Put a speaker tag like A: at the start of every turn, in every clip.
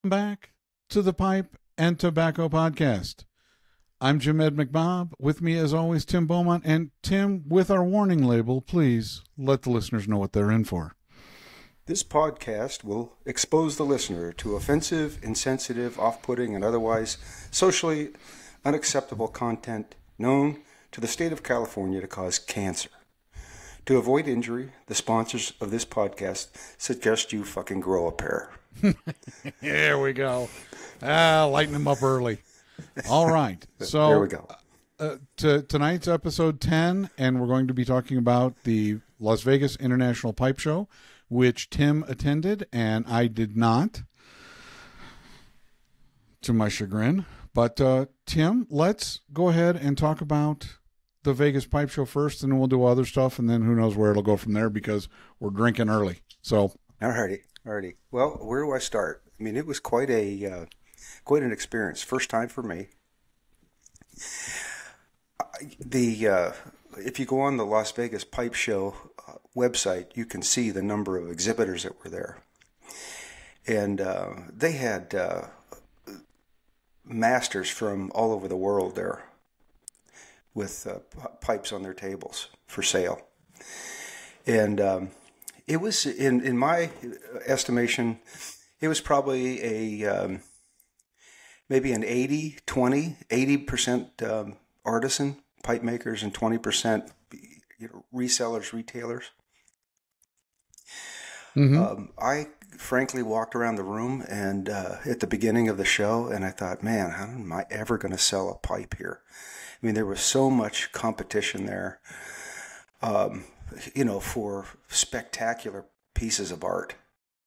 A: Back to the Pipe and Tobacco Podcast. I'm Jim Ed McBob. With me, as always, Tim Beaumont. And Tim, with our warning label, please let the listeners know what they're in for.
B: This podcast will expose the listener to offensive, insensitive, off-putting, and otherwise socially unacceptable content known to the state of California to cause cancer. To avoid injury, the sponsors of this podcast suggest you fucking grow a pair.
A: There we go. Lighten them up early. All right. So
B: there we go.
A: Tonight's episode 10, and we're going to be talking about the Las Vegas International Pipe Show, which Tim attended, and I did not, to my chagrin. But Tim, let's go ahead and talk about the Vegas Pipe Show first, and then we'll do other stuff, and then who knows where it'll go from there because we're drinking early. So,
B: alrighty. Well, where do I start? I mean, it was quite an experience. First time for me. If you go on the Las Vegas Pipe Show website, you can see the number of exhibitors that were there, and they had masters from all over the world there with pipes on their tables for sale. And it was, in my estimation, it was probably maybe an 80% artisan pipe makers and 20% resellers, retailers.
A: mm-hmm.
B: I frankly walked around the room and at the beginning of the show, and I thought, man, how am I ever going to sell a pipe here? I mean, there was so much competition there, for spectacular pieces of art.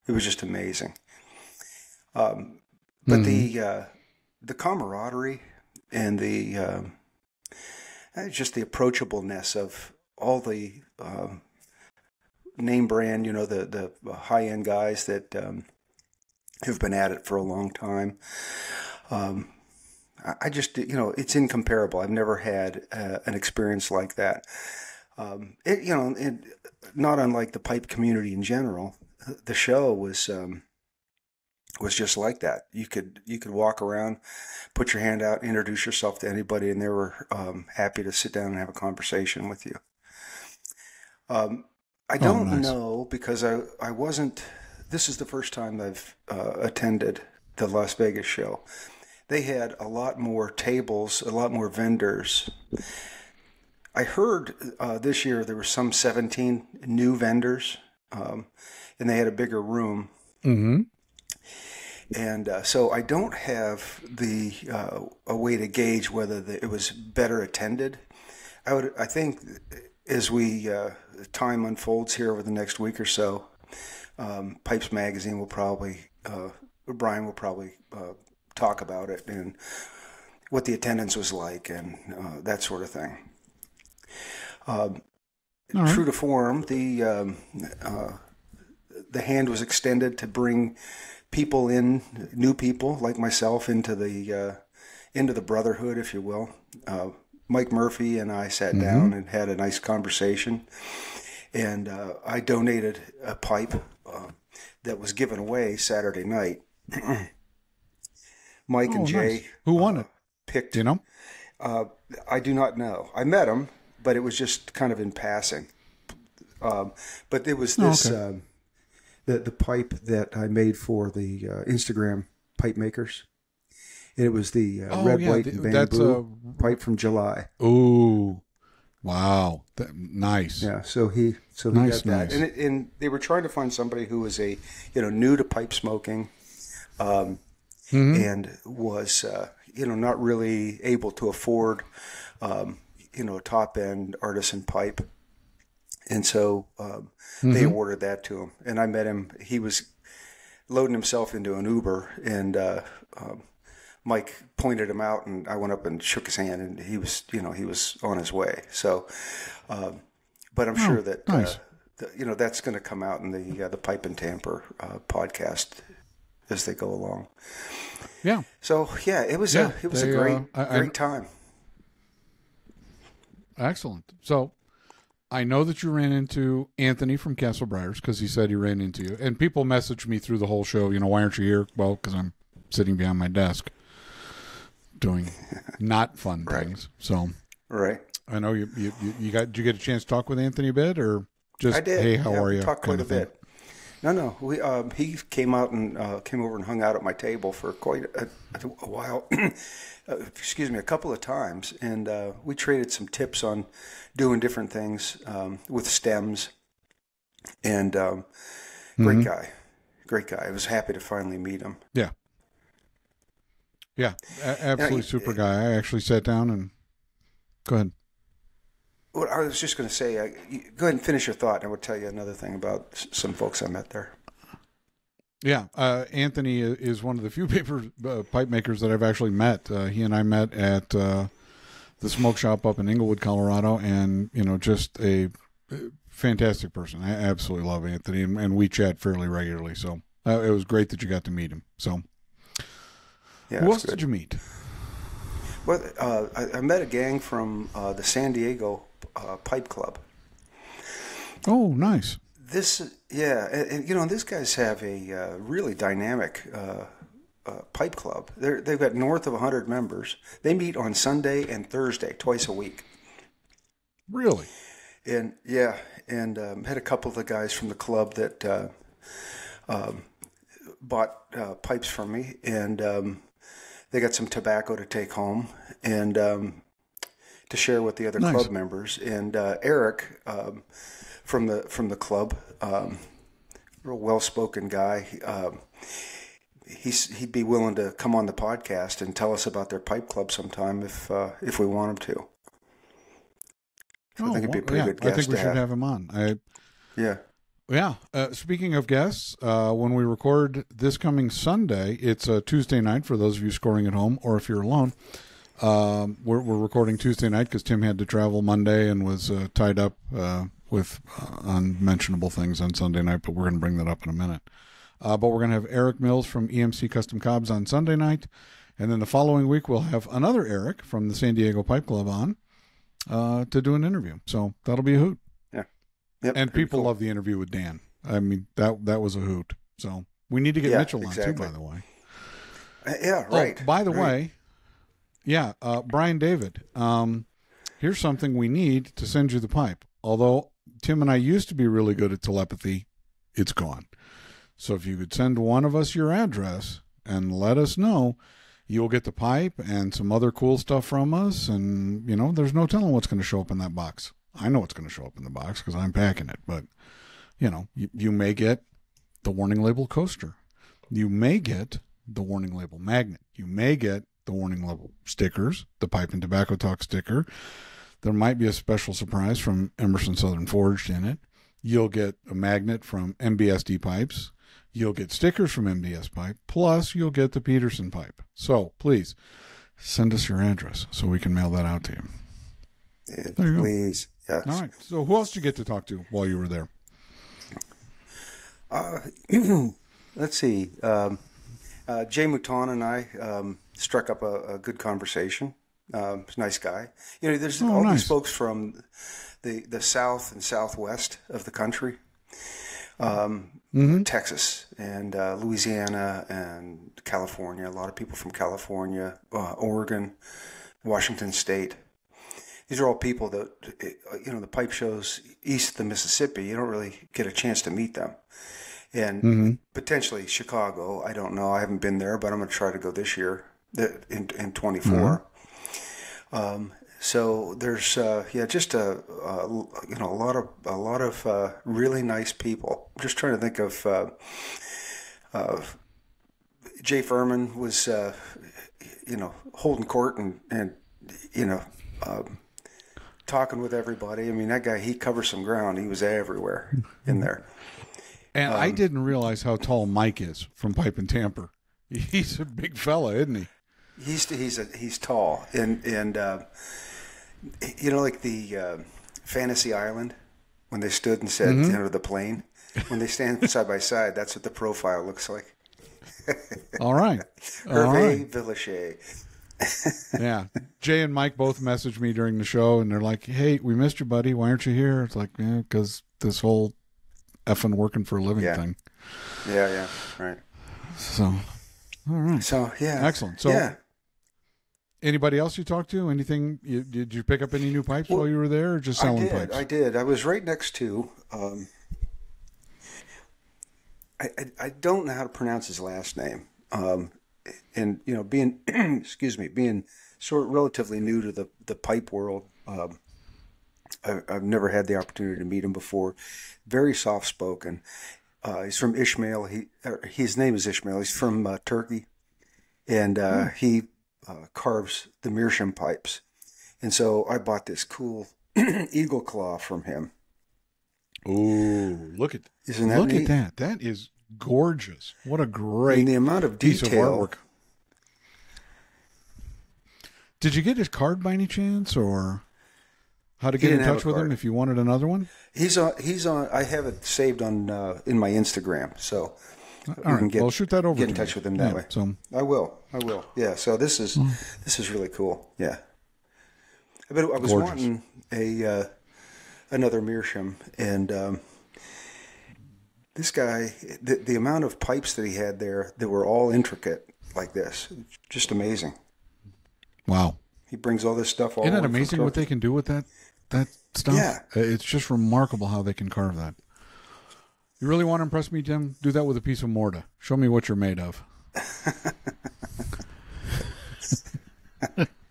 B: It was just amazing. But the camaraderie and the just the approachableness of all the name brand, the high-end guys that have been at it for a long time. I just, it's incomparable. I've never had an experience like that. Not unlike the pipe community in general, the show was just like that. You could walk around, put your hand out, introduce yourself to anybody, and they were happy to sit down and have a conversation with you. I don't know, because I wasn't. This is the first time I've attended the Las Vegas show. They had a lot more tables, a lot more vendors. I heard this year there were some 17 new vendors, and they had a bigger room.
A: Mm-hmm.
B: And so I don't have a way to gauge whether it was better attended. I think as time unfolds here over the next week or so, Pipes Magazine will probably, Brian will probably talk about it and what the attendance was like and that sort of thing. True to form, the hand was extended to bring people in, new people like myself, into the brotherhood, if you will. Mike Murphy and I sat down and had a nice conversation, and I donated a pipe that was given away Saturday night. Mike and Jay,
A: nice. Who won it?
B: Picked.
A: Do you know?
B: I do not know. I met him, but it was just kind of in passing. But it was this the pipe that I made for the Instagram pipe makers. And it was the red, white, and bamboo pipe from July.
A: Oh, wow! Nice.
B: Yeah. So he got that, nice. And they were trying to find somebody who was new to pipe smoking, and was not really able to afford a top end artisan pipe. And so they awarded that to him. And I met him. He was loading himself into an Uber, and Mike pointed him out, and I went up and shook his hand, and he was on his way. So, but I'm sure that
A: nice.
B: That's going to come out in the Pipe and Tamper podcast as they go along.
A: Yeah.
B: So yeah, it was a great time.
A: Excellent. So I know that you ran into Anthony from Castle Briars because he said he ran into you. And people messaged me through the whole show, why aren't you here? Well, because I'm sitting behind my desk doing not fun things. So,
B: right.
A: I know did you get a chance to talk with Anthony a bit, or just,
B: I did.
A: hey, how are you?
B: Talked quite a bit. No. We he came out and came over and hung out at my table for quite a while. Excuse me, a couple of times, and we traded some tips on doing different things with stems. And great guy. I was happy to finally meet him.
A: Yeah. Absolutely super guy. I actually sat down and go ahead.
B: Well, I was just going to say, go ahead and finish your thought, and I will tell you another thing about some folks I met there.
A: Yeah, Anthony is one of the few pipe makers that I've actually met. He and I met at the smoke shop up in Inglewood, Colorado, and just a fantastic person. I absolutely love Anthony, and we chat fairly regularly. So it was great that you got to meet him. So,
B: yeah,
A: who else did you meet?
B: Well, I met a gang from the San Diego Pipe Club.
A: Oh, nice.
B: And these guys have a really dynamic pipe club. They've got north of 100 members. They meet on Sunday and Thursday, twice a week.
A: Really?
B: And had a couple of the guys from the club that bought pipes from me, and they got some tobacco to take home and to share with the other club members. And Eric from the club, real well-spoken guy. He'd be willing to come on the podcast and tell us about their pipe club sometime if we want him to. I think it'd be a pretty good guest.
A: I think we should have him on.
B: Yeah.
A: Speaking of guests, when we record this coming Sunday, it's a Tuesday night for those of you scoring at home, or if you're alone. We're recording Tuesday night because Tim had to travel Monday and was tied up with unmentionable things on Sunday night, but we're going to bring that up in a minute. But we're going to have Eric Mills from EMC Custom Cobs on Sunday night, and then the following week we'll have another Eric from the San Diego Pipe Club on to do an interview. So that'll be a hoot.
B: Yep,
A: and people love the interview with Dan. I mean, that was a hoot. So we need to get Mitchell on too, by the way.
B: Right.
A: Oh, by the way, Brian David, here's something we need to send you the pipe. Although Tim and I used to be really good at telepathy, it's gone. So if you could send one of us your address and let us know, you'll get the pipe and some other cool stuff from us. And, there's no telling what's going to show up in that box. I know what's going to show up in the box because I'm packing it. But, you may get the warning label coaster. You may get the warning label magnet. You may get the warning label stickers, the Pipe and Tobacco Talk sticker. There might be a special surprise from Emerson Southern Forged in it. You'll get a magnet from MBSD Pipes. You'll get stickers from MBS Pipe. Plus, you'll get the Peterson pipe. So, please, send us your address so we can mail that out to you.
B: There you please. Go. Yes.
A: All right. So who else did you get to talk to while you were there?
B: Let's see. Jay Mouton and I struck up a good conversation. He's a nice guy. There's these folks from the south and southwest of the country, Texas and Louisiana and California. A lot of people from California, Oregon, Washington State. These are all people that, the pipe shows east of the Mississippi, you don't really get a chance to meet them. And potentially Chicago, I don't know. I haven't been there, but I'm going to try to go this year in 24. So there's, just a lot of really nice people. I'm just trying to think of Jay Furman was, holding court and talking with everybody. I mean, that guy, he covers some ground. He was everywhere in there.
A: And I didn't realize how tall Mike is from Pipe and Tamper. He's a big fella, isn't he?
B: He's tall. And like the Fantasy Island, when they stood and said, the plane, when they stand side by side, that's what the profile looks like.
A: All right.
B: Hervé Villachet.
A: Yeah. Jay and Mike both messaged me during the show, and they're like, hey, we missed you, buddy. Why aren't you here? It's like, because this whole effing working for a living thing.
B: Yeah, right.
A: So, All right.
B: So yeah,
A: excellent. So
B: yeah.
A: Anybody else you talked to? Anything? Did you pick up any new pipes while you were there, or just selling pipes?
B: I did. I was right next to. I don't know how to pronounce his last name. And being excuse me, being sort of relatively new to the pipe world, I've never had the opportunity to meet him before. Very soft spoken. He's from Ishmael. His name is Ishmael. He's from Turkey, and he carves the meerschaum pipes. And so I bought this cool eagle claw from him.
A: Ooh,
B: Isn't that
A: look
B: neat?
A: at that. That is gorgeous. What a great
B: and the amount of
A: piece
B: detail.
A: of artwork. Did you get his card by any chance, or how to get in touch with him if you wanted another one?
B: He's on. I have it saved on in my Instagram, so
A: all right. Well, shoot that over.
B: Get in touch with him that way.
A: So
B: I will. Yeah. So this is really cool. Yeah. I was wanting another meerschaum, and this guy, the amount of pipes that he had there that were all intricate like this, just amazing.
A: Wow.
B: He brings all this stuff.
A: Isn't that amazing what they can do with that stuff?
B: Yeah.
A: It's just remarkable how they can carve that. You really want to impress me, Jim? Do that with a piece of mortar. Show me what you're made of.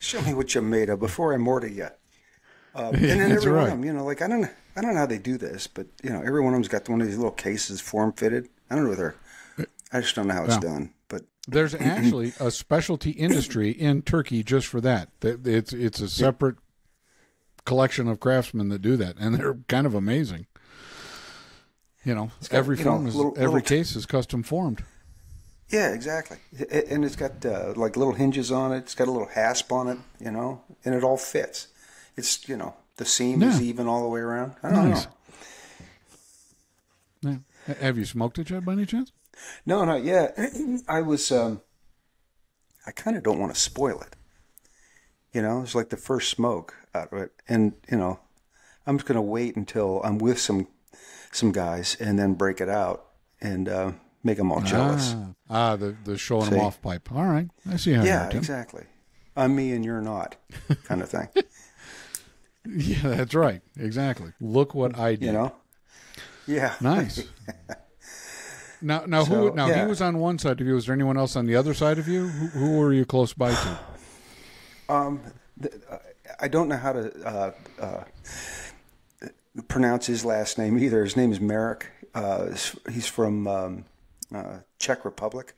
B: Show me what you're made of before I mortar you. And then every one of them, like I don't know how they do this, but every one of them's got one of these little cases form fitted. I don't know I just don't know how it's done. But
A: there's actually a specialty industry in Turkey just for that. It's a separate collection of craftsmen that do that, and they're kind of amazing. Every case is custom formed.
B: Yeah, exactly. And it's got like little hinges on it. It's got a little hasp on it, and it all fits. It's, the seam is even all the way around. I don't know.
A: Yeah. Have you smoked it yet by any chance?
B: No, not yet. I was, I kind of don't want to spoil it. It's like the first smoke out of it. And, I'm just going to wait until I'm with some guys and then break it out and make them all jealous.
A: The showing them off pipe. All right. I see how
B: yeah, exactly. I'm me and you're not kind of thing.
A: Yeah, that's right. Exactly. Look what I did.
B: Yeah.
A: Nice. Now, he was on one side of you. Was there anyone else on the other side of you? Who were you close by to?
B: I don't know how to pronounce his last name either. His name is Marek. He's from Czech Republic.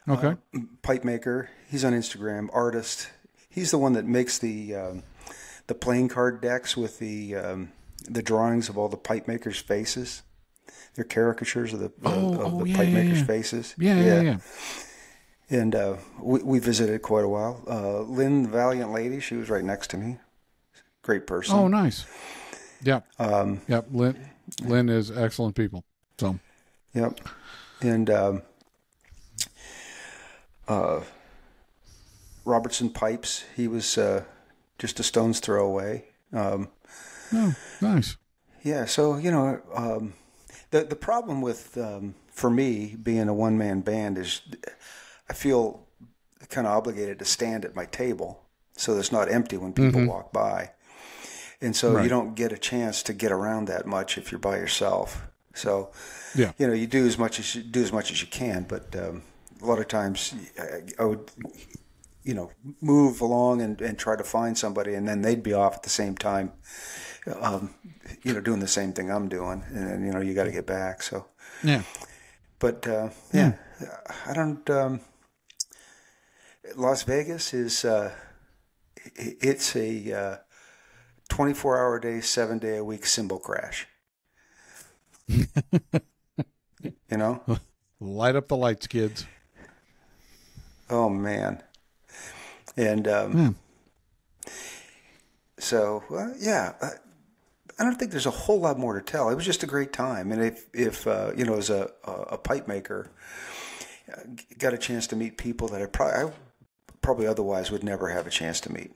A: Okay.
B: Pipe maker. He's on Instagram. Artist. He's the one that makes the playing card decks with the drawings of all the pipe makers' faces. They're caricatures of the pipe makers' faces.
A: Yeah.
B: And we visited quite a while. Lynn, the valiant lady, she was right next to me. Great person.
A: Oh, nice. Yep. Yep. Lynn is excellent people. So.
B: Yep. And Robertson Pipes, he was just a stone's throw away.
A: Oh, nice.
B: Yeah. So the problem with for me being a one-man band is I feel kind of obligated to stand at my table so that it's not empty when people walk by. And so you don't get a chance to get around that much if you're by yourself. So, you do as much as you can, but a lot of times I would, move along and try to find somebody, and then they'd be off at the same time, doing the same thing I'm doing, and then you got to get back. So but I don't. Las Vegas is it's a 24-hour day, 7-day a week cymbal crash.
A: Light up the lights, kids.
B: Oh man. And so I don't think there's a whole lot more to tell. It was just a great time, and if as a pipe maker, got a chance to meet people that I probably otherwise would never have a chance to meet.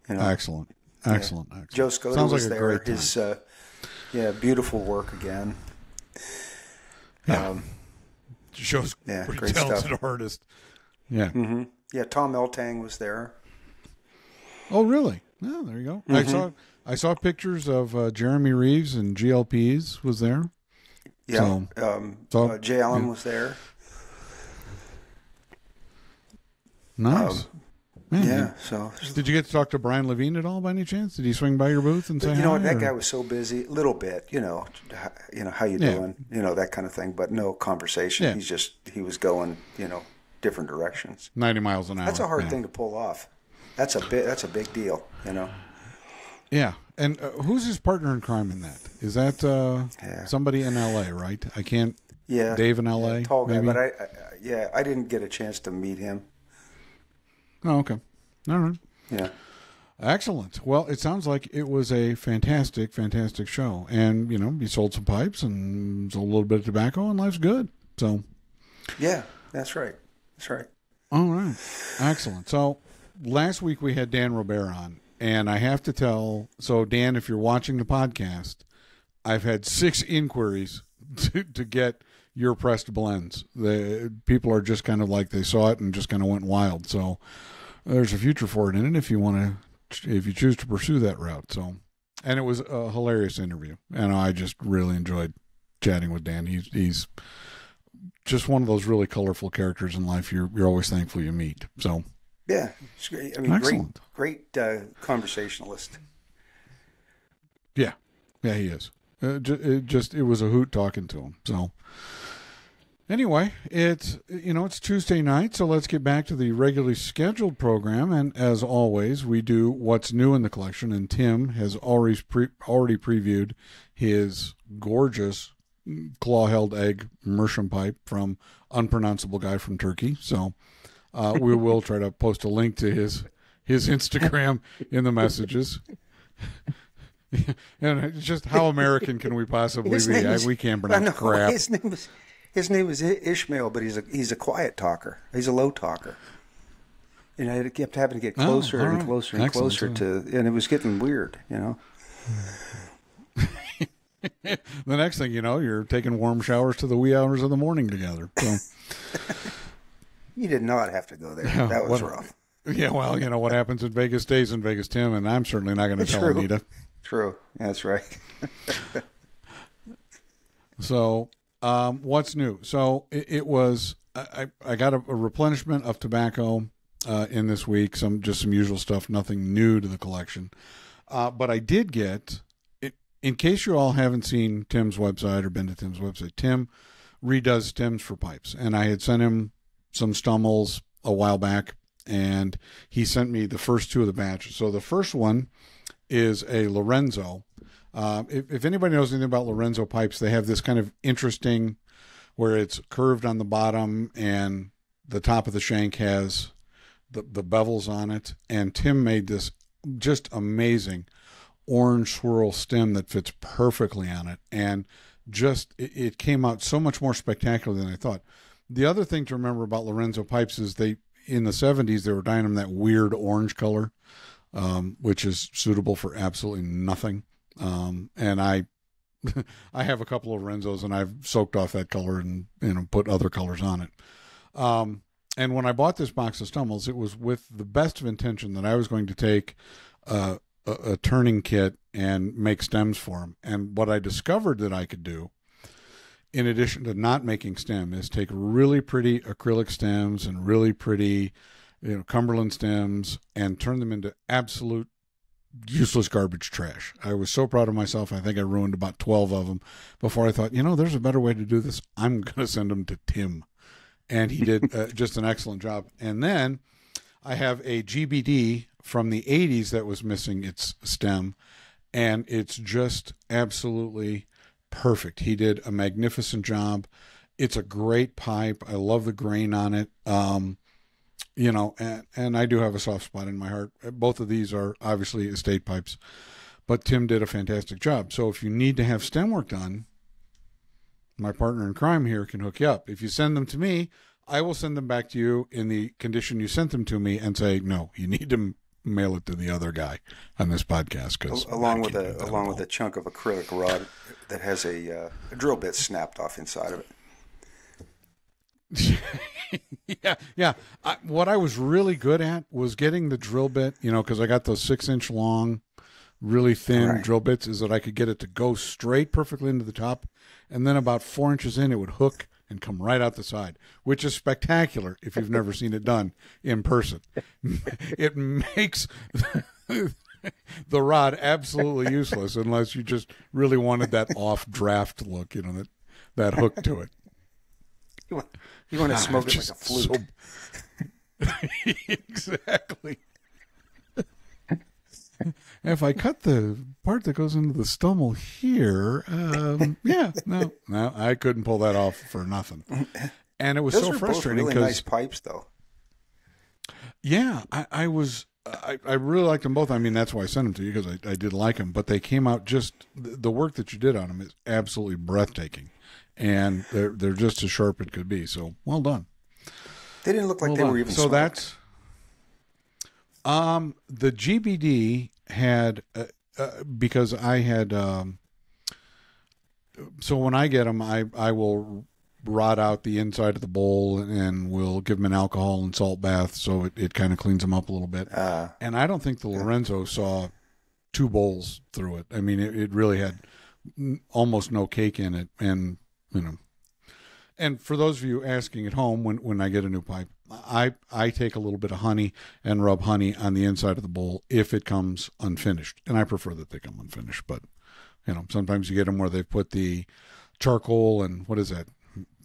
A: Excellent.
B: Joe Scota
A: Sounds
B: was
A: like a
B: there.
A: great time.
B: His beautiful work again.
A: Shows pretty
B: great
A: talented
B: stuff.
A: artist. Yeah.
B: Mm-hmm. Yeah, Tom Eltang was there.
A: Oh, really? Oh, there you go. I saw pictures of Jeremy Reeves and GLPs was there.
B: Yeah. Jay Allen was there.
A: Nice. Man,
B: yeah. So
A: did you get to talk to Brian Levine at all by any chance? Did he swing by your booth and say hi?
B: You know what? That guy was so busy. A little bit. How you doing? That kind of thing. But no conversation.
A: Yeah.
B: He was going. Different directions.
A: 90 miles an hour.
B: That's a hard thing to pull off. That's a big deal.
A: Yeah. And who's his partner in crime in that? Is that somebody in L.A., right? I can't.
B: Yeah.
A: Dave in L.A.
B: Tall guy,
A: maybe?
B: but I didn't get a chance to meet him.
A: Oh, okay. All right.
B: Yeah.
A: Excellent. Well, it sounds like it was a fantastic, fantastic show. And, you sold some pipes and sold a little bit of tobacco, and life's good. So.
B: Yeah, that's right. That's right.
A: All right. Excellent. So last week we had Dan Robert on, and I have to tell, so Dan, if you're watching the podcast, I've had 6 inquiries to get your pressed blends. The people are just kind of like they saw it and just kind of went wild. So there's a future for it in it if you choose to pursue that route. So, and it was a hilarious interview, and I just really enjoyed chatting with Dan. He's just one of those really colorful characters in life you're always thankful you meet. So
B: yeah, it's great. I mean,
A: excellent.
B: great conversationalist.
A: Yeah, he is. It was a hoot talking to him. So anyway, it's Tuesday night, so let's get back to the regularly scheduled program. And as always, we do what's new in the collection. And Tim has already previewed his gorgeous claw-held egg immersion pipe from unpronounceable guy from Turkey. So we will try to post a link to his Instagram in the messages. And it's just how American can we possibly be? We can't pronounce crap.
B: His name is Ishmael, but he's a quiet talker. He's a low talker. It kept having to get closer and closer and closer and it was getting weird.
A: The next thing you know, you're taking warm showers to the wee hours of the morning together. So.
B: You did not have to go there. That was rough.
A: Yeah, well, what happens in Vegas stays in Vegas, Tim, and I'm certainly not going to tell Anita.
B: True. That's right.
A: So, what's new? So, it was, I got a replenishment of tobacco in this week, some usual stuff, nothing new to the collection. But I did get, in case you all haven't seen Tim's website or been to Tim's website, Tim redoes stems for pipes. And I had sent him some Stummels a while back, and he sent me the first 2 of the batch. So the first one is a Lorenzo. If anybody knows anything about Lorenzo pipes, they have this kind of interesting where it's curved on the bottom and the top of the shank has the bevels on it. And Tim made this just amazing orange swirl stem that fits perfectly on it. And it came out so much more spectacular than I thought. The other thing to remember about Lorenzo pipes is in the 70s, they were dyeing them that weird orange color, which is suitable for absolutely nothing. And I have a couple of Lorenzos, and I've soaked off that color and put other colors on it. And when I bought this box of Stummels, it was with the best of intention that I was going to take a turning kit and make stems for them. And what I discovered that I could do, in addition to not making stem, is take really pretty acrylic stems and really pretty, Cumberland stems and turn them into absolute useless garbage trash. I was so proud of myself. I think I ruined about 12 of them before I thought, there's a better way to do this. I'm going to send them to Tim. And he did just an excellent job. And then I have a GBD from the 80s that was missing its stem, and it's just absolutely perfect. He did a magnificent job. It's a great pipe. I love the grain on it. And I do have a soft spot in my heart. Both of these are obviously estate pipes, but Tim did a fantastic job. So if you need to have stem work done, my partner in crime here can hook you up. If you send them to me, I will send them back to you in the condition you sent them to me and say, no, you need to mail it to the other guy on this podcast. Cause
B: along with a chunk of acrylic rod that has a drill bit snapped off inside of it.
A: Yeah. What I was really good at was getting the drill bit, because I got those 6-inch long, really thin drill bits, is that I could get it to go straight perfectly into the top, and then about 4 inches in, it would hook and come right out the side, which is spectacular if you've never seen it done in person. It makes the rod absolutely useless unless you just really wanted that off-draft look, that hook to it.
B: You want to smoke it like a fluke.
A: Exactly. If I cut the part that goes into the stummel here, no, I couldn't pull that off for nothing. And it was
B: Those
A: so
B: are
A: frustrating.
B: Both really nice pipes, though.
A: Yeah, I really liked them both. I mean, that's why I sent them to you, because I did like them. But they came out the work that you did on them is absolutely breathtaking, and they're just as sharp as could be. So well done.
B: They didn't look like they were even
A: so
B: smoked.
A: That's the GBD had because I had so when I get them, I will rot out the inside of the bowl and we'll give them an alcohol and salt bath so it kind of cleans them up a little bit. And I don't think the Lorenzo saw 2 bowls through it. I mean, it really had almost no cake in it, and And for those of you asking at home, when I get a new pipe, I take a little bit of honey and rub honey on the inside of the bowl if it comes unfinished. And I prefer that they come unfinished. But, sometimes you get them where they put the charcoal and, what is that?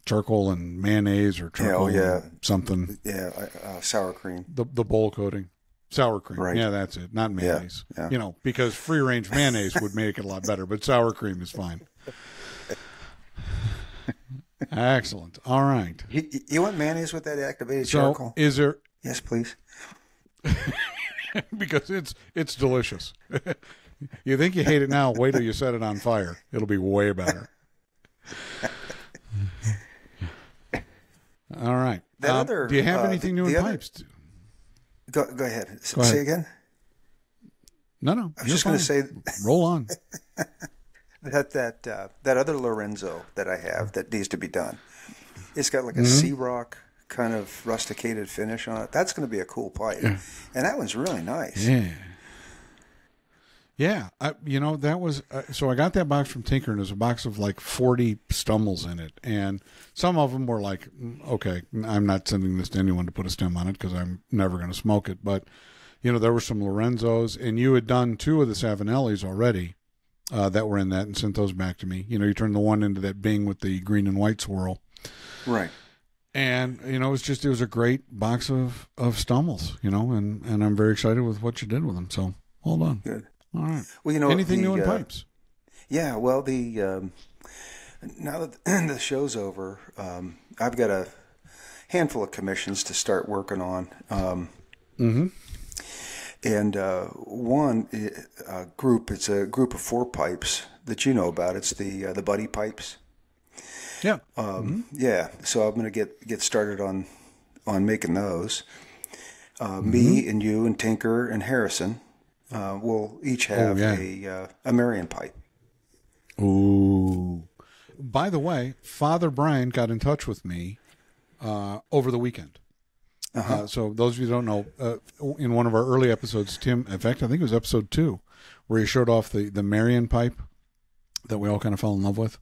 A: Charcoal and mayonnaise or charcoal and something.
B: Yeah, sour cream.
A: The bowl coating. Sour cream. Right. Yeah, that's it. Not mayonnaise. Yeah. Because free-range mayonnaise would make it a lot better, but sour cream is fine. Excellent. All right.
B: You want mayonnaise with that activated charcoal?
A: Is there?
B: Yes, please.
A: Because it's delicious. You think you hate it now? Wait till you set it on fire. It'll be way better. All right. Do you have anything new in pipes?
B: Go ahead. Say again.
A: No.
B: I was just going to say.
A: Roll on.
B: That other Lorenzo that I have that needs to be done. It's got like a sea rock kind of rusticated finish on it. That's going to be a cool pipe, and that one's really nice.
A: Yeah. That was so I got that box from Tinker, and there's a box of like 40 stummels in it, and some of them were like, okay, I'm not sending this to anyone to put a stem on it because I'm never going to smoke it. But there were some Lorenzos, and you had done 2 of the Savinellis already. That were in that and sent those back to me. You turned the one into that Bing with the green and white swirl.
B: Right.
A: And, it was a great box of stummels, and I'm very excited with what you did with them. So, well done.
B: Good.
A: All right.
B: Well,
A: anything new in pipes?
B: Yeah, well, now that the show's over, I've got a handful of commissions to start working on. And one group, it's a group of 4 pipes that you know about. It's the buddy pipes.
A: Yeah.
B: Yeah. So I'm going to get started on making those. Me and you and Tinker and Harrison will each have a Marion pipe.
A: Ooh. By the way, Father Brian got in touch with me over the weekend. So those of you who don't know, in one of our early episodes, Tim, in fact, I think it was episode 2, where he showed off the Marion pipe that we all kind of fell in love with.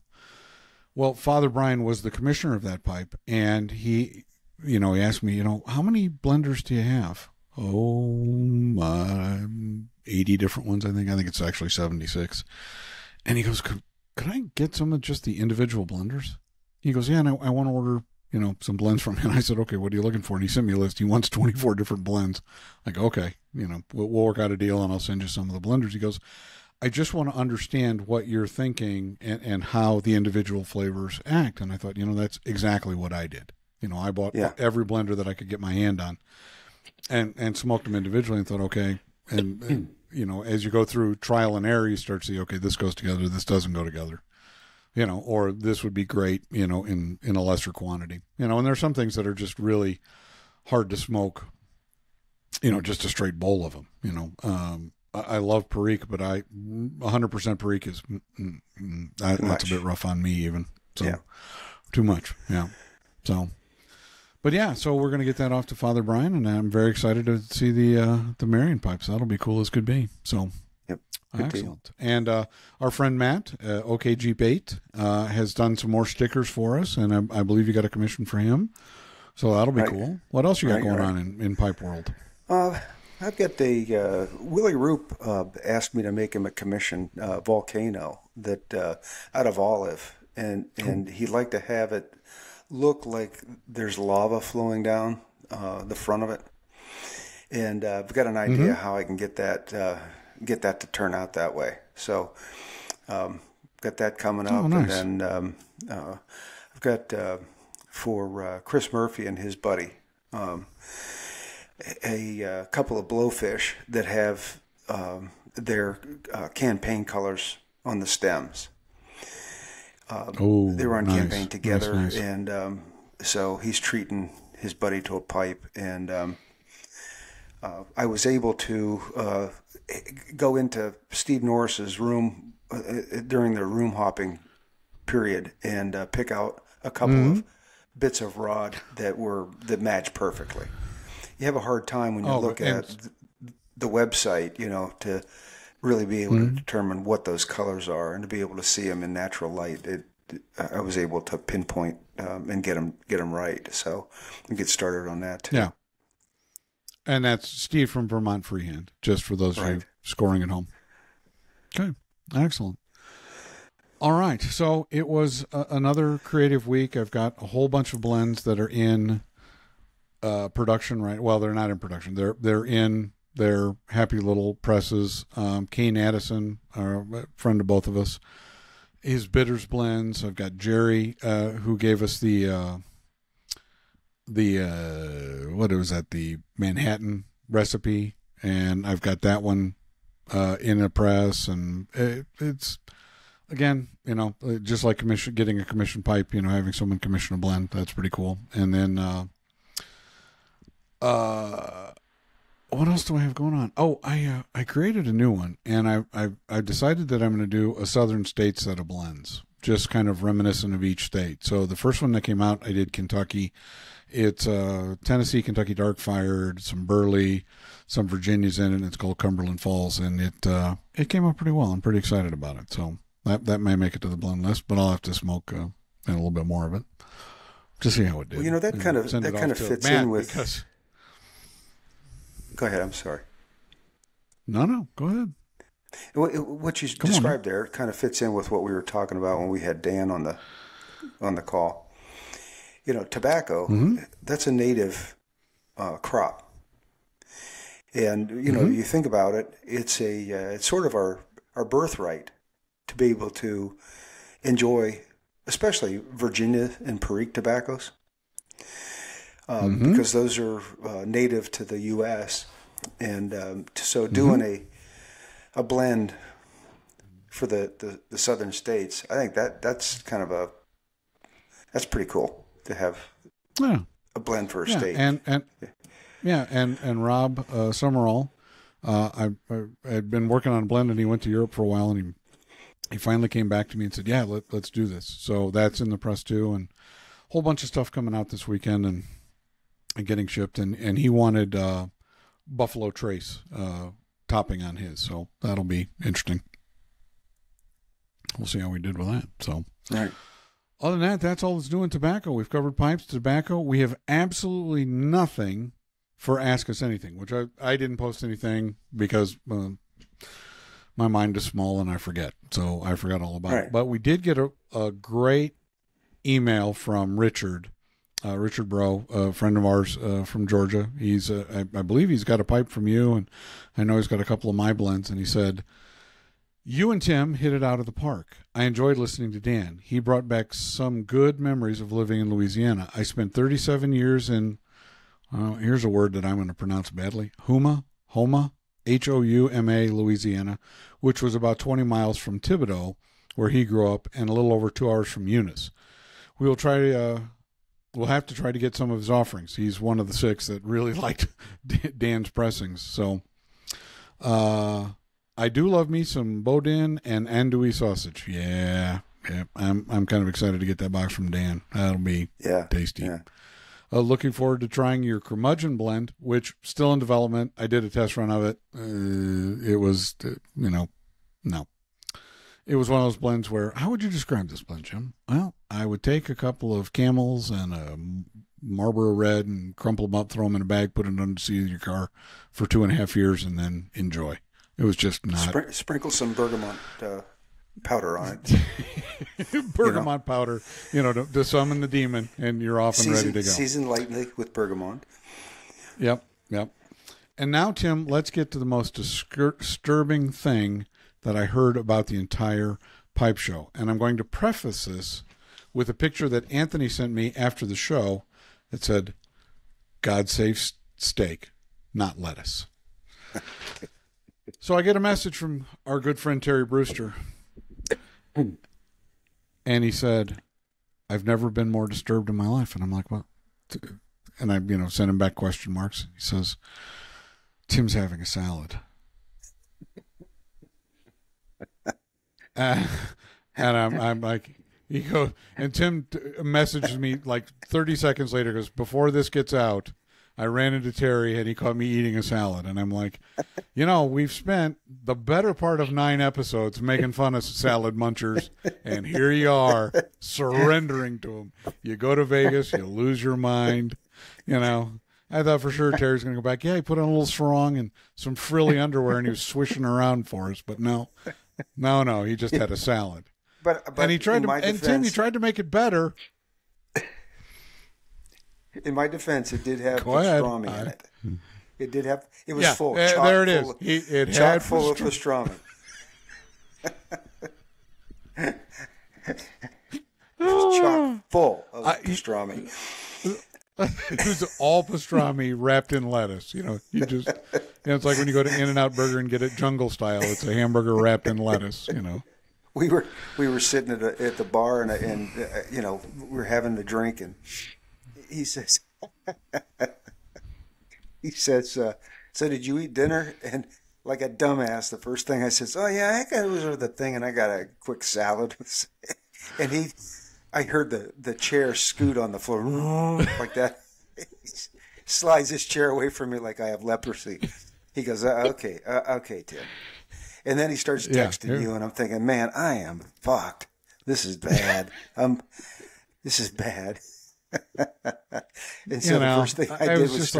A: Well, Father Brian was the commissioner of that pipe, and he asked me, how many blenders do you have? 80 different ones, I think. I think it's actually 76. And he goes, could I get some of just the individual blenders? He goes, yeah, and I want to order some blends from him. And I said, okay, what are you looking for? And he sent me a list. He wants 24 different blends. I go, okay, we'll work out a deal and I'll send you some of the blenders. He goes, I just want to understand what you're thinking and how the individual flavors act. And I thought, that's exactly what I did. I bought every blender that I could get my hand on and smoked them individually and thought, okay. And as you go through trial and error, you start to see, okay, this goes together, this doesn't go together. Or this would be great, in a lesser quantity, and there's some things that are just really hard to smoke, just a straight bowl of them, I love Perique, but 100% Perique is, that's a bit rough on me even. So too much. Yeah. So, But yeah, so we're going to get that off to Father Brian, and I'm very excited to see the Marion pipes. That'll be cool as could be. So,
B: yep,
A: excellent. And our friend Matt, OK Jeep 8, has done some more stickers for us, and I believe you got a commission for him. So that'll be cool. What else you got going on in pipe world?
B: I've got the Willie Roop asked me to make him a commission volcano that out of olive, and he'd like to have it look like there's lava flowing down the front of it. And I've got an idea how I can get that to turn out that way. So got that coming up,
A: nice.
B: And then I've got for Chris Murphy and his buddy a couple of blowfish that have their campaign colors on the stems. They were on campaign together, nice. And so he's treating his buddy to a pipe, and I was able to go into Steve Norris's room during their room hopping period and pick out a couple of bits of rod that match perfectly. You have a hard time when you look at the website, to really be able to determine what those colors are and to be able to see them in natural light. I was able to pinpoint and get them right. So we get started on that too.
A: Yeah. And that's Steve from Vermont Freehand, just for those of you scoring at home. Okay. Excellent. All right. So it was another creative week. I've got a whole bunch of blends that are in production, right? Well, they're not in production. They're in their happy little presses. Kane Addison, a friend of both of us, his bitters blends. I've got Jerry, who gave us the what was that? The Manhattan recipe, and I've got that one in a press, and it's again, just like getting a commission pipe, having someone commission a blend, that's pretty cool. And then what else do I have going on? Oh, I created a new one, and I decided that I'm going to do a Southern States set of blends, just kind of reminiscent of each state. So the first one that came out, I did Kentucky. It's Tennessee, Kentucky dark fired, some Burley, some Virginia's in it. It's called Cumberland Falls, and it came out pretty well. I'm pretty excited about it. So that may make it to the blend list, but I'll have to smoke a little bit more of it to see how it did.
B: Well, that kind of fits in with. Because... Go ahead. I'm sorry.
A: No. Go ahead.
B: What you described there kind of fits in with what we were talking about when we had Dan on the call. Tobacco, that's a native crop, and you think about it, it's sort of our birthright to be able to enjoy, especially Virginia and Perique tobaccos. Because those are native to the U.S. and so doing a blend for the southern states, I think that's kind of that's pretty cool to have a blend for a state.
A: And Rob Summerall, I had been working on a blend, and he went to Europe for a while, and he finally came back to me and said, "Yeah, let's do this." So that's in the press too, and a whole bunch of stuff coming out this weekend and getting shipped, and he wanted Buffalo Trace topping on his, so that'll be interesting. We'll see how we did with that. So,
B: all right.
A: Other than that, that's all that's new in tobacco. We've covered pipes, tobacco. We have absolutely nothing for Ask Us Anything, which I didn't post anything because my mind is small and I forget, so I forgot all about it. But we did get a great email from Richard Bro, a friend of ours from Georgia. He's I believe he's got a pipe from you, and I know he's got a couple of my blends, and he said, "You and Tim hit it out of the park. I enjoyed listening to Dan. He brought back some good memories of living in Louisiana. I spent 37 years in, here's a word that I'm going to pronounce badly, Houma, Houma, Louisiana, which was about 20 miles from Thibodaux, where he grew up, and a little over 2 hours from Eunice. We'll have to try to get some of his offerings. He's one of the 6 that really liked Dan's pressings. So, I do love me some Boudin and andouille sausage. Yeah. I'm kind of excited to get that box from Dan. That'll be tasty. Yeah. looking forward to trying your curmudgeon blend, which still in development. I did a test run of it. It was, no. It was one of those blends where, how would you describe this blend, Jim? Well, I would take a couple of Camels and a Marlboro Red and crumple them up, throw them in a bag, put it under the seat of your car for 2.5 years, and then enjoy. It was just not...
B: Sprinkle some bergamot powder on it.
A: Bergamot powder, to summon the demon, and you're off and ready to go.
B: Season lightly with bergamot.
A: Yep. And now, Tim, let's get to the most disturbing thing that I heard about the entire pipe show. And I'm going to preface this with a picture that Anthony sent me after the show that said, "God save steak, not lettuce." So I get a message from our good friend Terry Brewster. And he said, "I've never been more disturbed in my life." And I'm like, "What?" And I, sent him back question marks. He says, "Tim's having a salad." And I'm like, he goes, and Tim messages me like 30 seconds later, goes, "Before this gets out, I ran into Terry and he caught me eating a salad." And I'm like, we've spent the better part of 9 episodes making fun of salad munchers, and here you are surrendering to them. You go to Vegas, you lose your mind. I thought for sure Terry's going to go back. Yeah, he put on a little sarong and some frilly underwear and he was swishing around for us. But no, he just had a salad.
B: But
A: and he tried to, and Tim, he tried to make it better.
B: In my defense, it did have pastrami in it. It did have. It was full.
A: There it is. It had
B: full of pastrami. It was chock full of pastrami.
A: It was all pastrami wrapped in lettuce. It's like when you go to In-N-Out Burger and get it jungle style. It's a hamburger wrapped in lettuce.
B: We were sitting at the bar and we were having the drink, and he says, "So did you eat dinner?" And like a dumbass, the first thing I said, "Oh yeah, I got it was the thing, and I got a quick salad." And I heard the chair scoot on the floor like that. He slides his chair away from me like I have leprosy. He goes, "Okay, Tim." And then he starts texting you, and I'm thinking, man, I am fucked. This is bad. This is bad. And so the first thing I did was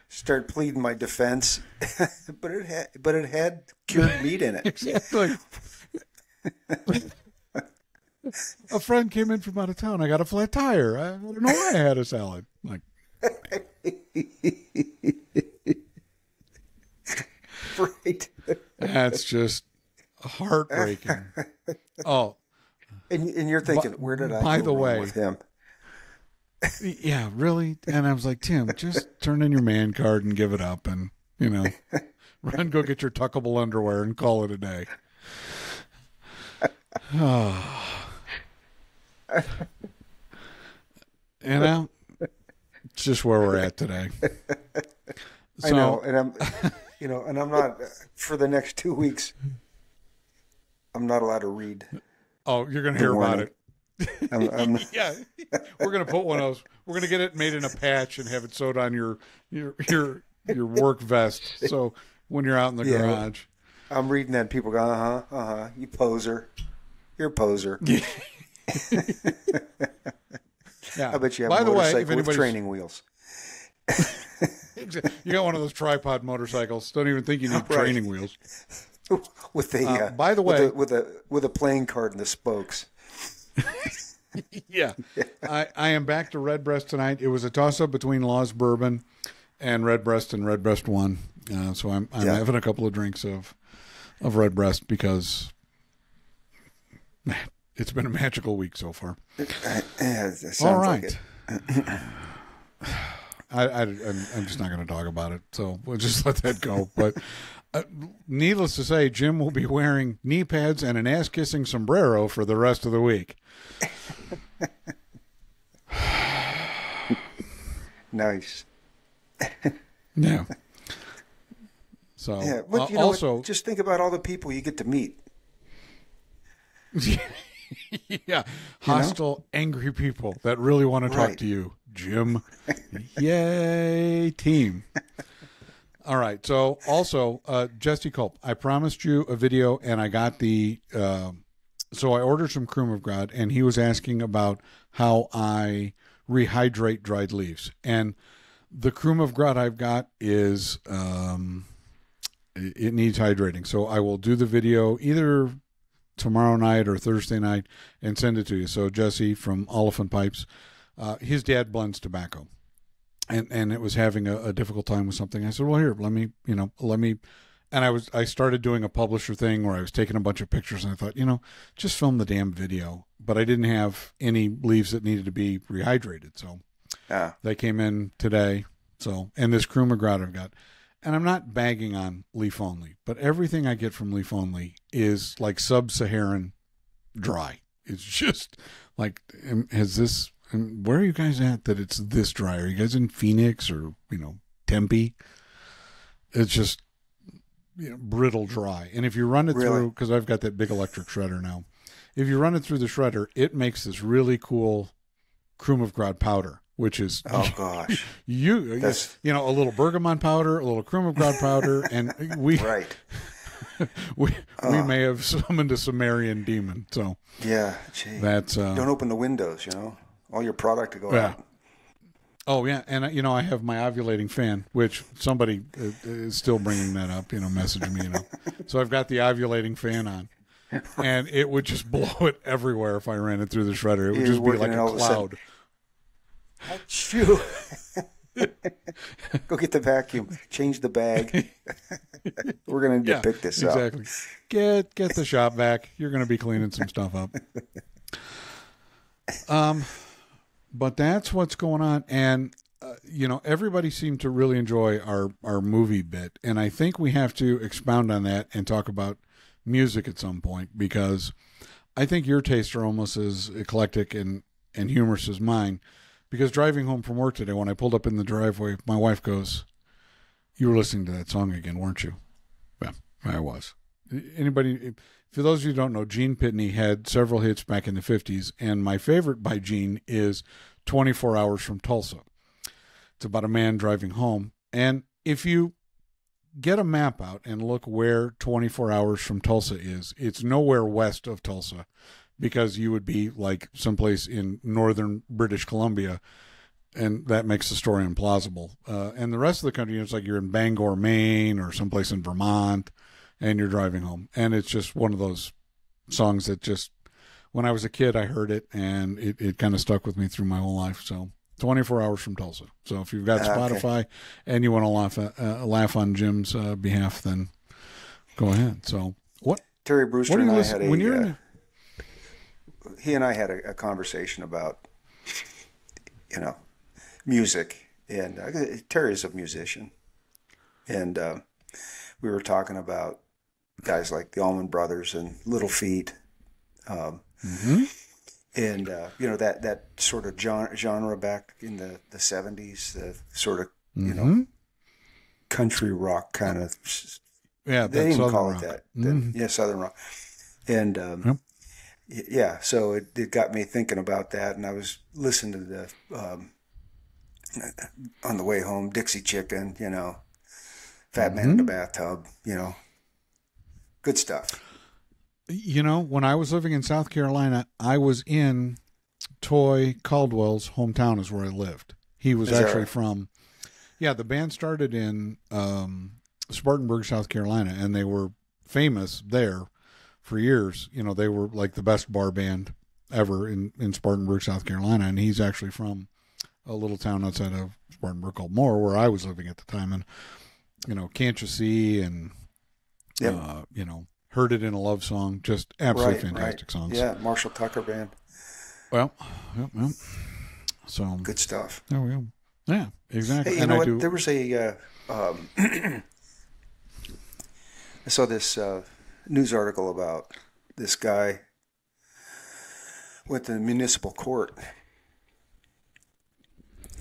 B: start pleading my defense, but it had cured meat in it.
A: Exactly. A friend came in from out of town. I got a flat tire. I don't know why I had a salad. Like,
B: right.
A: That's just heartbreaking. Oh,
B: and you're thinking, where did I
A: by
B: go
A: the
B: wrong
A: way
B: with him?
A: Yeah, really. And I was like, "Tim, just turn in your man card and give it up, and run, go get your tuckable underwear and call it a day." It's just where we're at today.
B: I know, and I'm not for the next 2 weeks. I'm not allowed to read.
A: Oh, you're going to hear about it. Yeah, we're going to put one of those. We're going to get it made in a patch and have it sewed on your work vest. So when you're out in the garage,
B: I'm reading that. And people go, you poser. You're a poser.
A: Yeah.
B: I bet you have a motorcycle with training wheels.
A: You got one of those tripod motorcycles. Don't even think you need training wheels.
B: With a
A: by the way,
B: with a playing card in the spokes.
A: Yeah. I am back to Redbreast tonight. It was a toss-up between Law's Bourbon and Redbreast, and Redbreast won. So I'm having a couple of drinks of Redbreast because it's been a magical week so far. All right.
B: Like
A: I'm just not going to talk about it, so we'll just let that go. But needless to say, Jim will be wearing knee pads and an ass-kissing sombrero for the rest of the week.
B: Nice.
A: Yeah. So
B: but
A: also,
B: just think about all the people you get to meet.
A: Yeah, hostile, angry people that really want to talk to you. Jim. Yay, team. All right. So also, Jesse Culp, I promised you a video, and I got the, so I ordered some Krum of God, and he was asking about how I rehydrate dried leaves. And the Krum of God I've got is, it needs hydrating. So I will do the video either tomorrow night or Thursday night and send it to you. So Jesse from Oliphant Pipes, his dad blends tobacco, and it was having a difficult time with something. I said, well, here, let me, and I started doing a publisher thing where I was taking a bunch of pictures, and I thought, just film the damn video. But I didn't have any leaves that needed to be rehydrated. So they came in today. So, and this Krum of God I've got. And I'm not bagging on Leaf Only, but everything I get from Leaf Only is like sub-Saharan dry. It's just like, where are you guys at that it's this dry? Are you guys in Phoenix or, Tempe? It's just brittle dry. And if you run it through, because I've got that big electric shredder now, if you run it through the shredder, it makes this really cool Krum of God powder. Which is,
B: oh gosh,
A: a little bergamot powder, a little Krum of God powder, and we may have summoned a Sumerian demon. So
B: yeah, gee.
A: That's
B: don't open the windows. All your product to go out.
A: Oh yeah, and I have my ovulating fan, which somebody is still bringing that up. Messaging me. So I've got the ovulating fan on, and it would just blow it everywhere if I ran it through the shredder. It would just be like a cloud.
B: Achoo. Go get the vacuum. Change the bag. We're going to pick this up.
A: Exactly. Get the shop vac. You're going to be cleaning some stuff up. But that's what's going on. And, everybody seemed to really enjoy our movie bit. And I think we have to expound on that and talk about music at some point, because I think your tastes are almost as eclectic and humorous as mine. Because driving home from work today, when I pulled up in the driveway, my wife goes, "You were listening to that song again, weren't you?" Yeah, I was. Anybody, for those of you who don't know, Gene Pitney had several hits back in the 50s, and my favorite by Gene is 24 Hours from Tulsa. It's about a man driving home. And if you get a map out and look where 24 Hours from Tulsa is, it's nowhere west of Tulsa, because you would be like someplace in northern British Columbia, and that makes the story implausible. And the rest of the country, it's like you're in Bangor, Maine, or someplace in Vermont, and you're driving home. And it's just one of those songs that just, when I was a kid, I heard it, and it kind of stuck with me through my whole life. So 24 Hours from Tulsa. So if you've got Spotify and you want to laugh on Jim's behalf, then go ahead. So what?
B: Terry Brewster and I had he and I had a conversation about, music, and Terry's a musician, and we were talking about guys like the Allman Brothers and Little Feat, and that sort of genre back in the 70s, the sort of country rock kind of.
A: Yeah,
B: they even call
A: rock.
B: It that. Yeah, Southern rock, and. Yeah, so it got me thinking about that, and I was listening to the on the way home, Dixie Chicken, Fat Man in the Bathtub, good stuff.
A: When I was living in South Carolina, I was in Toy Caldwell's hometown is where I lived. He was actually from, the band started in Spartanburg, South Carolina, and they were famous there for years. They were like the best bar band ever in Spartanburg, South Carolina. And he's actually from a little town outside of Spartanburg called Moore, where I was living at the time. And, Can't You See, and, Heard It in a Love Song, just absolutely fantastic songs.
B: Yeah, Marshall Tucker Band.
A: Well, yep. So
B: good stuff.
A: There we go. Yeah, exactly.
B: Hey, you know what? There was I saw this news article about this guy went to the municipal court,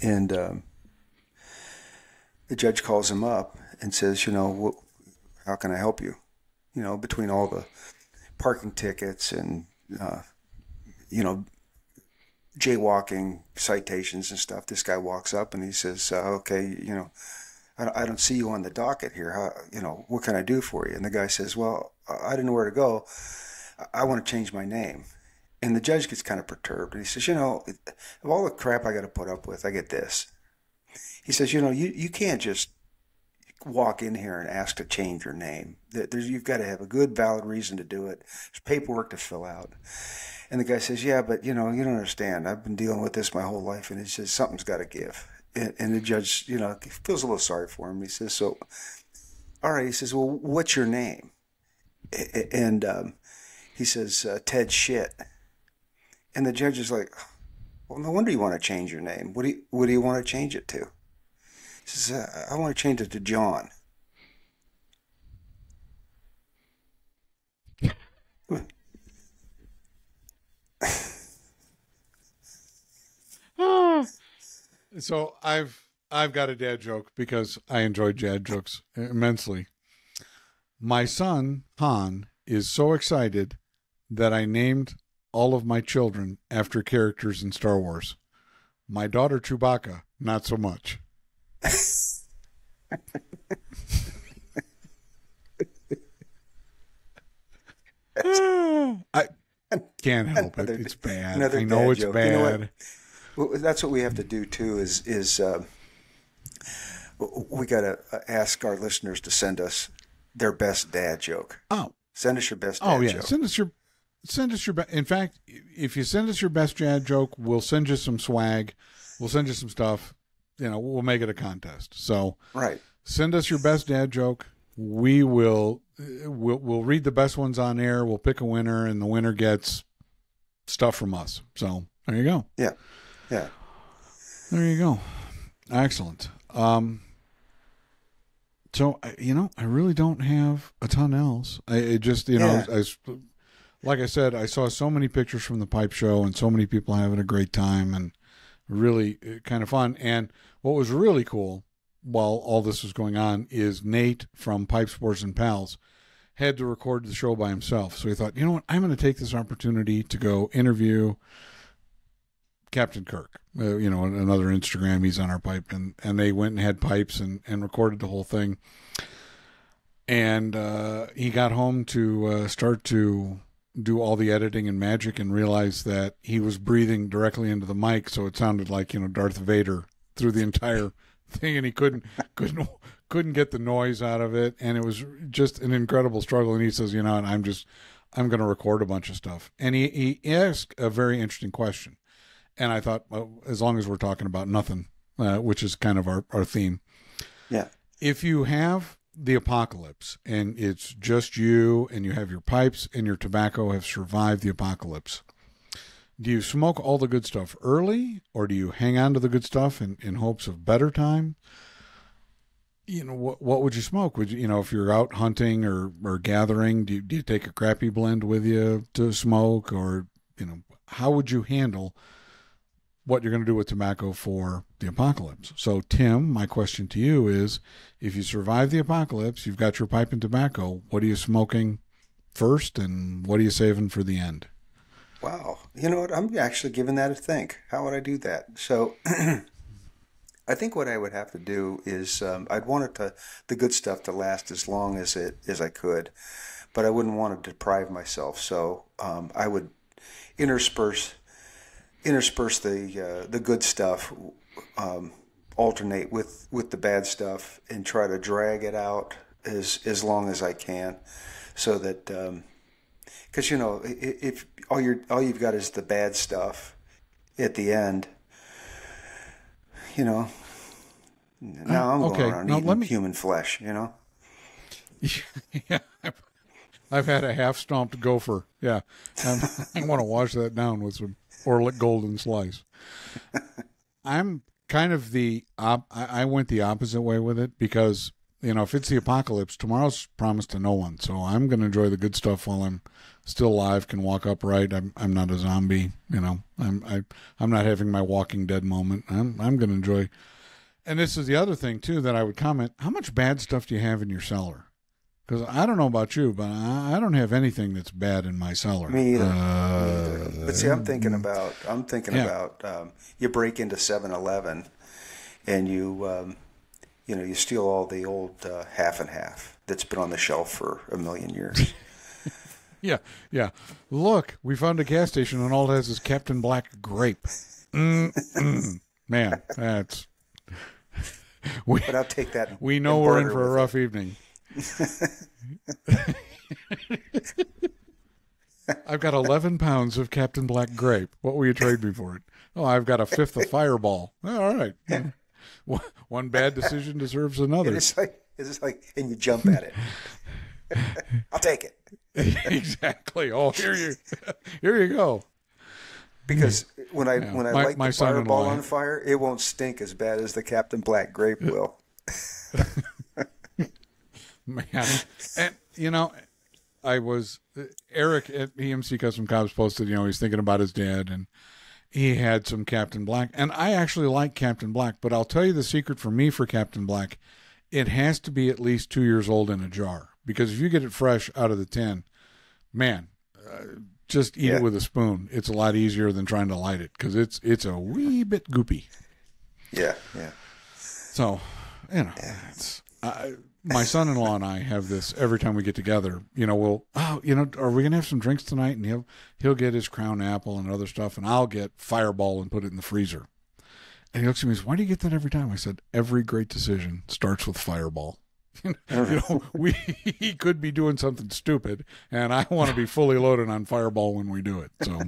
B: and the judge calls him up and says, how can I help you? Between all the parking tickets and, jaywalking citations and stuff. This guy walks up and he says, okay, I don't see you on the docket here. What can I do for you? And the guy says, well, I didn't know where to go. I want to change my name. And the judge gets kind of perturbed. And he says, of all the crap I got to put up with, I get this. He says, you can't just walk in here and ask to change your name. You've got to have a good, valid reason to do it. There's paperwork to fill out. And the guy says, yeah, but, you don't understand. I've been dealing with this my whole life. And he says, something's got to give. And the judge, feels a little sorry for him. He says, so, all right. He says, well, what's your name? And he says, Ted Shit. And the judge is like, well, no wonder you want to change your name. What do you want to change it to? He says, I want to change it to John.
A: So I've got a dad joke because I enjoy dad jokes immensely. My son, Han, is so excited that I named all of my children after characters in Star Wars. My daughter, Chewbacca, not so much. I can't help it. It's bad. I know it's
B: joke.
A: bad.
B: Well, that's what we have to do too. Is we got to ask our listeners to send us their best dad joke.
A: Oh,
B: send us your best dad joke.
A: Send us your best. In fact, if you send us your best dad joke, we'll send you some swag. We'll send you some stuff. We'll make it a contest. So
B: right.
A: Send us your best dad joke. We'll read the best ones on air. We'll pick a winner, and the winner gets stuff from us. So there you go.
B: Yeah. Yeah.
A: There you go. Excellent. So, I really don't have a ton else. I just, like I said, I saw so many pictures from the pipe show and so many people having a great time and really kind of fun. And what was really cool while all this was going on is Nate from Pipe Sports and Pals had to record the show by himself. So he thought, you know what, I'm going to take this opportunity to go interview Captain Kirk, another Instagram. He's on our pipe, and they went and had pipes and recorded the whole thing. And he got home to start to do all the editing and magic and realized that he was breathing directly into the mic, so it sounded like Darth Vader through the entire thing, and he couldn't get the noise out of it, and it was just an incredible struggle. And he says, I'm going to record a bunch of stuff, and he asked a very interesting question. And I thought, well, as long as we're talking about nothing, which is kind of our theme.
B: Yeah.
A: If you have the apocalypse and it's just you and you have your pipes and your tobacco have survived the apocalypse, do you smoke all the good stuff early, or do you hang on to the good stuff in hopes of better time? What would you smoke? Would you, if you're out hunting or gathering, do you take a crappy blend with you to smoke, or, how would you handle what you're going to do with tobacco for the apocalypse? So, Tim, my question to you is, if you survive the apocalypse, you've got your pipe and tobacco, what are you smoking first, and what are you saving for the end?
B: Wow. You know what? I'm actually giving that a think. How would I do that? So, I think what I would have to do is I'd want the good stuff to last as long as I could, but I wouldn't want to deprive myself. So, I would intersperse the good stuff, alternate with the bad stuff, and try to drag it out as long as I can, so that because if all you've got is the bad stuff at the end, now I'm going around eating human flesh,
A: Yeah, I've had a half-stomped gopher. Yeah, I want to wash that down with some Orlick Golden Slice. I'm kind of I went the opposite way with it because, if it's the apocalypse, tomorrow's promised to no one. So I'm going to enjoy the good stuff while I'm still alive, can walk upright. I'm not a zombie, I'm not having my Walking Dead moment. I'm going to enjoy. And this is the other thing too that I would comment: how much bad stuff do you have in your cellar? Because I don't know about you, but I don't have anything that's bad in my cellar.
B: Me either. But see, I'm thinking about you break into 7-Eleven and you steal all the old half and half that's been on the shelf for a million years.
A: Yeah. Look, we found a gas station and all it has is Captain Black grape. Man, that's.
B: But I'll take that.
A: We know we're in for a rough evening. I've got 11 pounds of Captain Black grape. What will you trade me for it? Oh, I've got a fifth of Fireball. All right. One bad decision deserves another.
B: It's like, and you jump at it. I'll take it.
A: Exactly. Oh, here you go.
B: Because when I light the Fireball on fire, it won't stink as bad as the Captain Black grape will.
A: Man, and Eric at EMC Custom Cops posted, he's thinking about his dad and he had some Captain Black, and I actually like Captain Black, but I'll tell you the secret for me for Captain Black, it has to be at least 2 years old in a jar, because if you get it fresh out of the tin, man, just eat it with a spoon. It's a lot easier than trying to light it, because it's a wee bit goopy.
B: Yeah.
A: So, my son-in-law and I have this every time we get together. Are we gonna have some drinks tonight? And he'll get his Crown Apple and other stuff, and I'll get Fireball and put it in the freezer. And he looks at me and says, "Why do you get that every time?" I said, "Every great decision starts with Fireball." He could be doing something stupid, and I want to be fully loaded on Fireball when we do it. So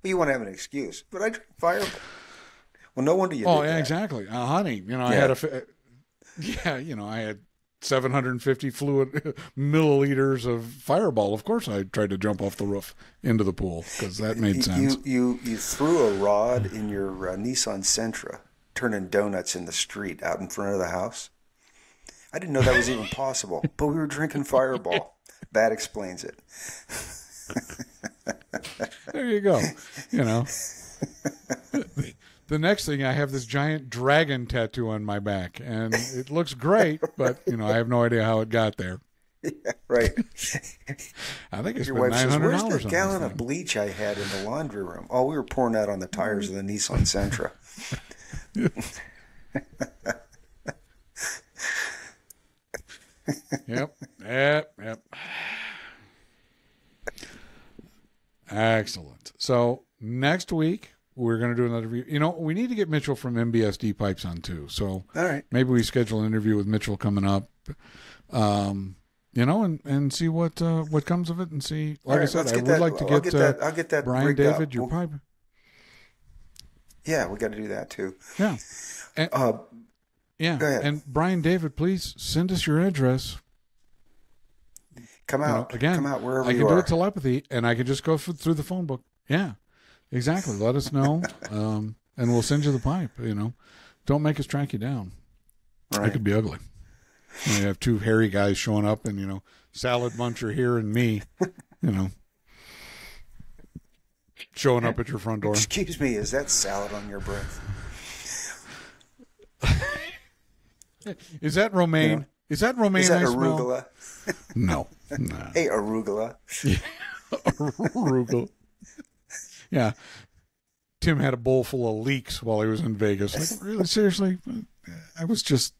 B: you want to have an excuse, but I drink Fireball. Well, no wonder you.
A: Oh,
B: did
A: yeah,
B: that.
A: exactly, honey. I had I had 750 fluid milliliters of Fireball. Of course, I tried to jump off the roof into the pool because that made sense.
B: You threw a rod in your Nissan Sentra, turning donuts in the street out in front of the house. I didn't know that was even possible, but we were drinking Fireball. That explains it.
A: There you go. The next thing, I have this giant dragon tattoo on my back, and it looks great, but I have no idea how it got there.
B: Yeah, right.
A: I think it's
B: your
A: been
B: wife says,
A: $900
B: "Where's the
A: on
B: gallon
A: this
B: of bleach I had in the laundry room?" Oh, we were pouring that on the tires of the Nissan Sentra.
A: Yep. Excellent. So next week we're going to do another review. We need to get Mitchell from MBSD Pipes on too. So
B: all right,
A: maybe we schedule an interview with Mitchell coming up. And see what comes of it, and see. Like
B: right,
A: I said, I would like to get
B: I'll get that
A: Brian David your pipe.
B: Yeah, we got to do that too.
A: Yeah. And, yeah. And Brian David, please send us your address.
B: Come out. Come out wherever you are.
A: I can do it telepathy, and I can just go through the phone book. Yeah, exactly. Let us know, and we'll send you the pipe. Don't make us track you down.
B: Right.
A: That could be ugly. You have two hairy guys showing up, and salad muncher here and me, showing up at your front door.
B: Excuse me, is that salad on your breath?
A: Is that romaine? Is that romaine?
B: Is that
A: arugula? No.
B: Hey, arugula.
A: Arugula. Yeah. Tim had a bowl full of leeks while he was in Vegas. Like, really, seriously? I was just...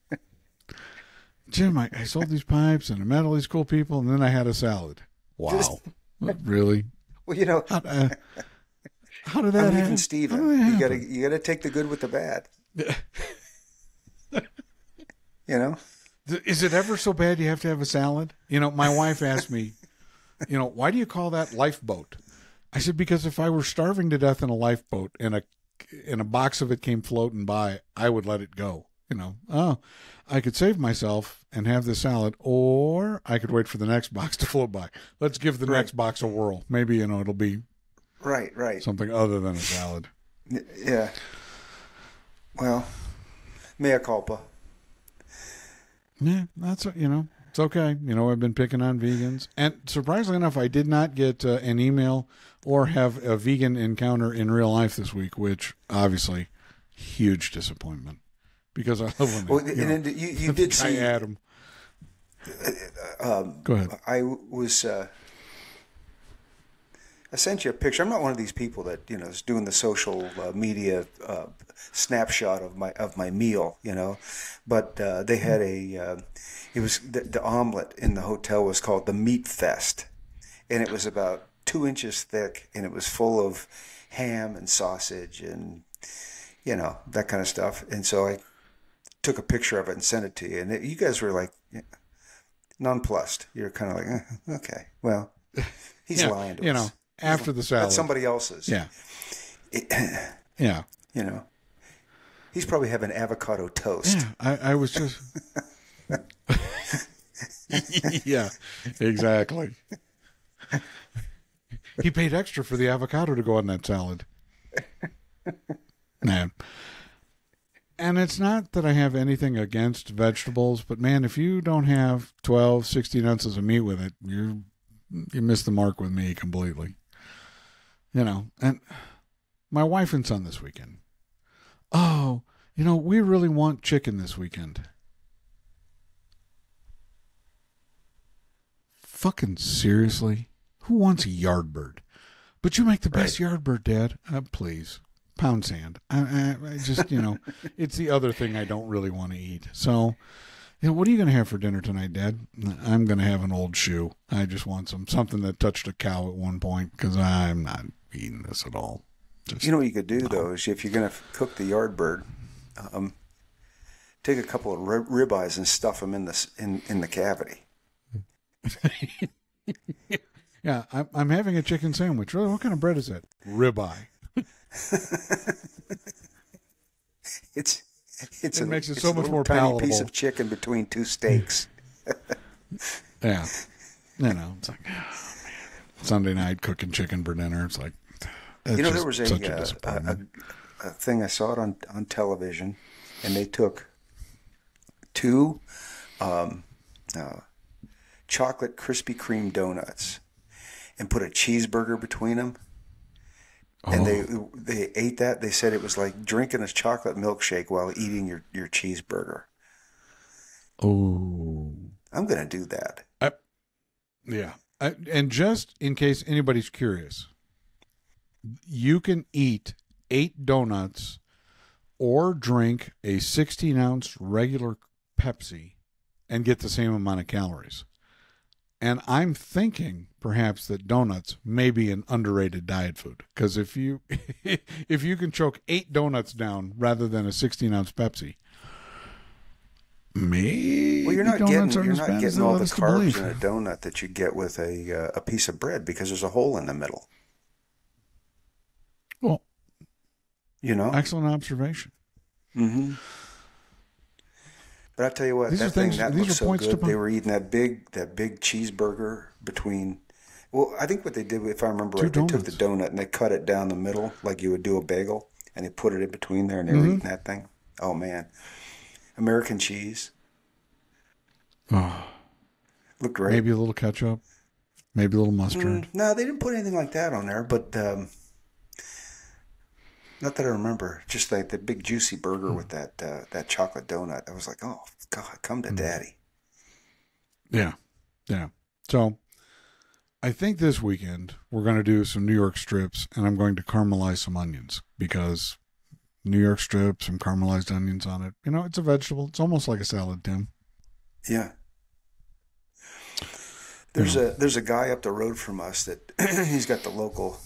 A: Jim, I sold these pipes and I met all these cool people, and then I had a salad. Wow. Really?
B: Well,
A: how did that happen?
B: Even Steven. You gotta take the good with the bad.
A: Is it ever so bad you have to have a salad? My wife asked me, why do you call that lifeboat? I said, because if I were starving to death in a lifeboat and a box of it came floating by, I would let it go. I could save myself and have the salad, or I could wait for the next box to float by. Let's give the next box a whirl. Maybe, it'll be
B: right.
A: something other than a salad.
B: Yeah. Well, mea culpa.
A: Yeah, that's, it's okay. I've been picking on vegans. And surprisingly enough, I did not get an email or have a vegan encounter in real life this week, which obviously huge disappointment. Because I love when
B: you did see
A: Adam. Go ahead.
B: I sent you a picture. I'm not one of these people that is doing the social media snapshot of my meal, But they had it was the omelet in the hotel was called the Meat Fest, and it was about 2 inches thick, and it was full of ham and sausage and that kind of stuff. And so I took a picture of it and sent it to you, and you guys were like nonplussed. You're kind of like, okay, well, he's lying to us.
A: After the salad.
B: That's somebody else's.
A: Yeah.
B: Yeah. He's probably having avocado toast.
A: Yeah, I was just... Yeah, exactly. He paid extra for the avocado to go on that salad. Man. And it's not that I have anything against vegetables, but man, if you don't have 12, 16 ounces of meat with it, you miss the mark with me completely. And my wife and son this weekend. Oh, we really want chicken this weekend. Fucking seriously? Who wants a Yardbird? But you make the best Yardbird, Dad. Please. Pound sand. I just, it's the other thing I don't really want to eat. So, what are you going to have for dinner tonight, Dad? I'm going to have an old shoe. I just want something that touched a cow at one point because I'm not eating this at all.
B: What you could do, though, is if you're going to cook the Yardbird, take a couple of ribeyes and stuff them in the cavity.
A: Yeah, I'm having a chicken sandwich. Really, what kind of bread is that? Ribeye.
B: It
A: makes it so much more
B: tiny
A: palatable.
B: Piece of chicken between two steaks.
A: Yeah, it's like, oh, man. Sunday night cooking chicken for dinner. It's like,
B: there was a thing I saw it on television, and they took two chocolate Krispy Kreme donuts and put a cheeseburger between them. And they ate that. They said it was like drinking a chocolate milkshake while eating your cheeseburger.
A: Oh.
B: I'm going to do that.
A: Yeah. And just in case anybody's curious, you can eat 8 donuts or drink a 16-ounce regular Pepsi and get the same amount of calories. And I'm thinking perhaps that donuts may be an underrated diet food, because if you can choke 8 donuts down rather than a 16-ounce Pepsi, maybe
B: you're not getting all the carbs in
A: a
B: a donut that you get with a piece of bread, because there's a hole in the middle.
A: Well, excellent observation.
B: Mm-hmm. But I tell you what, that looks so good. They were eating that big cheeseburger between. Well, I think what they did, if I remember right, they took the donut and they cut it down the middle like you would do a bagel, and they put it in between there, and they were eating that thing. Oh man, American cheese.
A: Oh,
B: looked great.
A: Maybe a little ketchup, maybe a little mustard.
B: No, they didn't put anything like that on there, but not that I remember. Just like the big juicy burger with that chocolate donut. I was like, oh God, come to daddy.
A: Yeah. So I think this weekend we're going to do some New York strips, and I'm going to caramelize some onions, because New York strips and caramelized onions on it. It's a vegetable. It's almost like a salad, Tim.
B: Yeah. There's a guy up the road from us that he's got the local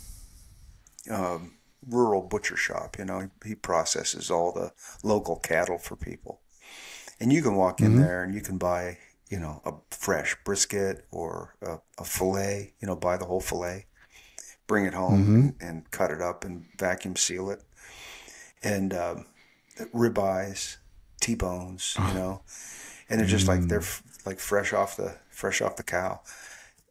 B: rural butcher shop. He processes all the local cattle for people, and you can walk in there and you can buy a fresh brisket or a fillet. Buy the whole fillet, bring it home and cut it up and vacuum seal it, and ribeyes, T-bones, and they're just like they're like fresh off the cow.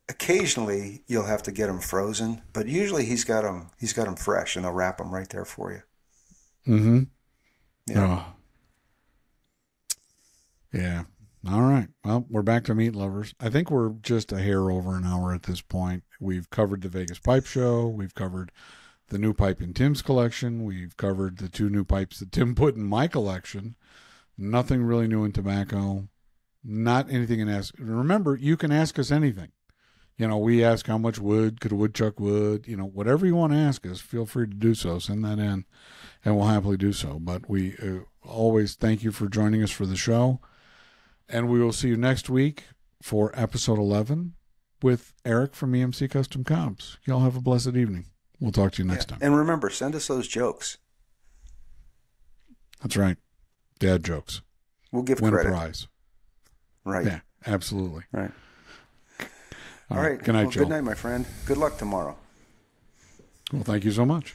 B: Occasionally, you'll have to get them frozen, but usually he's got them fresh, and they'll wrap them right there for you.
A: Mm-hmm.
B: Yeah.
A: Oh. Yeah. All right. Well, we're back to meat lovers. I think we're just a hair over an hour at this point. We've covered the Vegas Pipe Show. We've covered the new pipe in Tim's collection. We've covered the 2 new pipes that Tim put in my collection. Nothing really new in tobacco. not anything in ask. Remember, you can ask us anything. We ask how much wood could a woodchuck wood. Whatever you want to ask us, feel free to do so. Send that in, and we'll happily do so. But we always thank you for joining us for the show, and we will see you next week for episode 11 with Eric from EMC Custom Cobs. Y'all have a blessed evening. We'll talk to you next time.
B: And remember, send us those jokes.
A: That's right. Dad jokes.
B: We'll give
A: Win
B: credit.
A: a prize.
B: Right.
A: Yeah, absolutely.
B: Right.
A: All right. Good night, Joe.
B: Good night, my friend. Good luck tomorrow.
A: Well, thank you so much.